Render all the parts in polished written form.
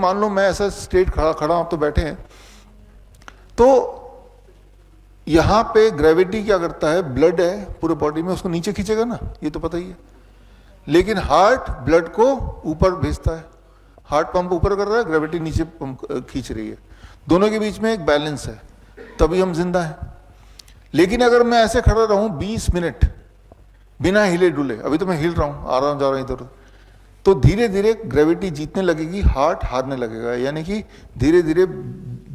मान लो मैं ऐसा स्ट्रेट खड़ा आप तो बैठे हैं, तो यहां पे ग्रेविटी क्या करता है, ब्लड है पूरे बॉडी में, उसको नीचे खींचेगा ना, ये तो पता ही है। लेकिन हार्ट ब्लड को ऊपर भेजता है, हार्ट पंप ऊपर कर रहा है, ग्रेविटी नीचे पंप खींच रही है, दोनों के बीच में एक बैलेंस है, तभी हम जिंदा हैं। लेकिन अगर मैं ऐसे खड़ा रहूं 20 मिनट बिना हिले डुले, अभी तो मैं हिल रहा हूं, आ रहा हूं जा रहा हूं इधर, तो धीरे धीरे ग्रेविटी जीतने लगेगी, हार्ट हारने लगेगा, यानी कि धीरे धीरे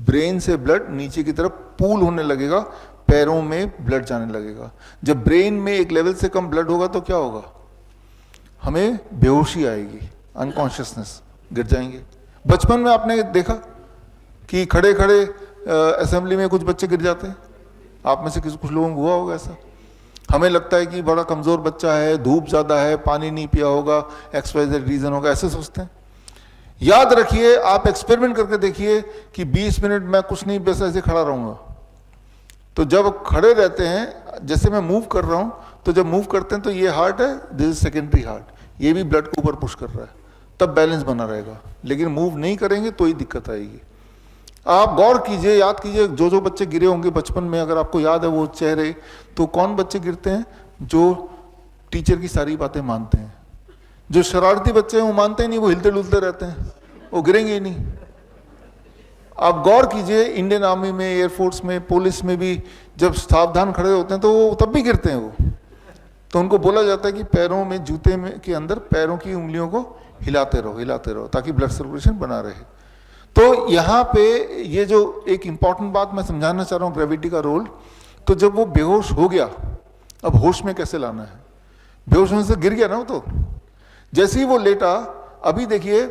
ब्रेन से ब्लड नीचे की तरफ पूल होने लगेगा, पैरों में ब्लड जाने लगेगा। जब ब्रेन में एक लेवल से कम ब्लड होगा तो क्या होगा, हमें बेहोशी आएगी, अनकॉन्शियसनेस, गिर जाएंगे। बचपन में आपने देखा कि खड़े खड़े असेंबली में कुछ बच्चे गिर जाते हैं, आप में से कुछ लोगों को हुआ होगा ऐसा। हमें लगता है कि बड़ा कमजोर बच्चा है, धूप ज्यादा है, पानी नहीं पिया होगा, XYZ रीजन होगा, ऐसे सोचते हैं। याद रखिए, आप एक्सपेरिमेंट करके देखिए कि 20 मिनट मैं कुछ नहीं बस ऐसे खड़ा रहूंगा, तो जब खड़े रहते हैं, जैसे मैं मूव कर रहा हूं, तो जब मूव करते हैं तो ये हार्ट है, दिस इज सेकेंडरी हार्ट, ये भी ब्लड को ऊपर पुश कर रहा है, तब बैलेंस बना रहेगा। लेकिन मूव नहीं करेंगे तो ही दिक्कत आएगी। आप गौर कीजिए, याद कीजिए, जो जो बच्चे गिरे होंगे बचपन में, अगर आपको याद है वो चेहरे, तो कौन बच्चे गिरते हैं, जो टीचर की सारी बातें मानते हैं। जो शरारती बच्चे हैं वो मानते ही नहीं, वो हिलते डुलते रहते हैं, वो गिरेंगे ही नहीं। आप गौर कीजिए, इंडियन आर्मी में, एयरफोर्स में, पुलिस में भी जब सावधान खड़े होते हैं तो वो तब भी गिरते हैं वो, तो उनको बोला जाता है कि पैरों में, जूते में के अंदर पैरों की उंगलियों को हिलाते रहो, ताकि ब्लड सर्कुलेशन बना रहे। तो यहाँ पे ये जो एक इंपॉर्टेंट बात मैं समझाना चाह रहा हूँ, ग्रेविटी का रोल। तो जब वो बेहोश हो गया, अब होश में कैसे लाना है, बेहोश होने से गिर गया ना वो, तो जैसे ही वो लेटा, अभी देखिए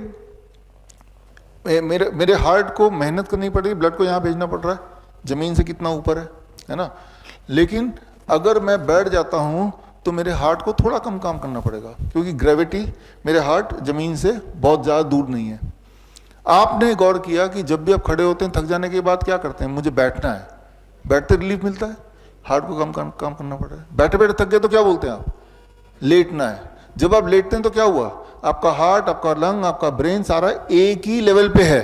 मेरे हार्ट को मेहनत करनी पड़ रही, ब्लड को यहाँ भेजना पड़ रहा है, जमीन से कितना ऊपर है ना। लेकिन अगर मैं बैठ जाता हूँ तो मेरे हार्ट को थोड़ा कम काम करना पड़ेगा, क्योंकि ग्रेविटी, मेरे हार्ट जमीन से बहुत ज़्यादा दूर नहीं है। आपने गौर किया कि जब भी आप खड़े होते हैं थक जाने के बाद क्या करते हैं, मुझे बैठना है, बैठते रिलीफ मिलता है, हार्ट को काम करना पड़ रहा है। बैठे बैठे थक गए तो क्या बोलते हैं आप, लेटना है। जब आप लेटते हैं तो क्या हुआ, आपका हार्ट, आपका लंग, आपका ब्रेन सारा एक ही लेवल पे है,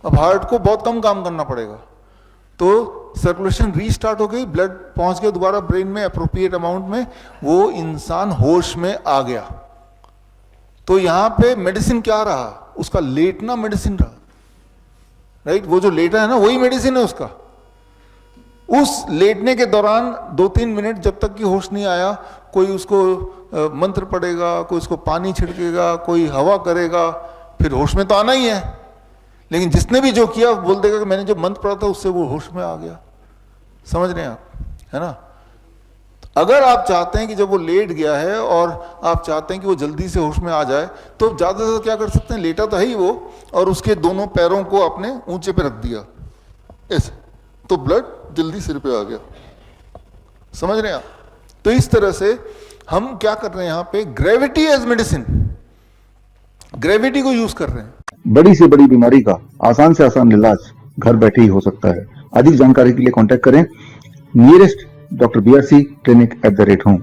अब हार्ट को बहुत कम काम करना पड़ेगा, तो सर्कुलेशन रीस्टार्ट हो गई, ब्लड पहुंच गया दोबारा ब्रेन में अप्रोप्रिएट अमाउंट में, वो इंसान होश में आ गया। तो यहां पे मेडिसिन क्या रहा, उसका लेटना मेडिसिन रहा, राइट। वो जो लेटा है ना, वही मेडिसिन है उसका। उस लेटने के दौरान 2-3 मिनट जब तक कि होश नहीं आया, कोई उसको मंत्र पढ़ेगा, कोई उसको पानी छिड़केगा, कोई हवा करेगा, फिर होश में तो आना ही है। लेकिन जिसने भी जो किया बोल देगा कि मैंने जो मंत्र पढ़ा था उससे वो होश में आ गया। समझ रहे हैं आप, है ना। अगर आप चाहते हैं कि जब वो लेट गया है और आप चाहते हैं कि वो जल्दी से होश में आ जाए, तो ज़्यादा से ज़्यादा क्या कर सकते हैं, लेटा तो है ही वो, और उसके दोनों पैरों को अपने ऊंचे पे रख दिया ऐसे, तो ब्लड जल्दी सिर पे आ गया। समझ रहे हैं आप। तो इस तरह से हम क्या कर रहे हैं यहाँ पे, ग्रेविटी एज मेडिसिन, ग्रेविटी को यूज कर रहे हैं। बड़ी से बड़ी बीमारी का आसान से आसान इलाज घर बैठे ही हो सकता है। अधिक जानकारी के लिए कांटेक्ट करें nearest Dr. BRC clinic @ home।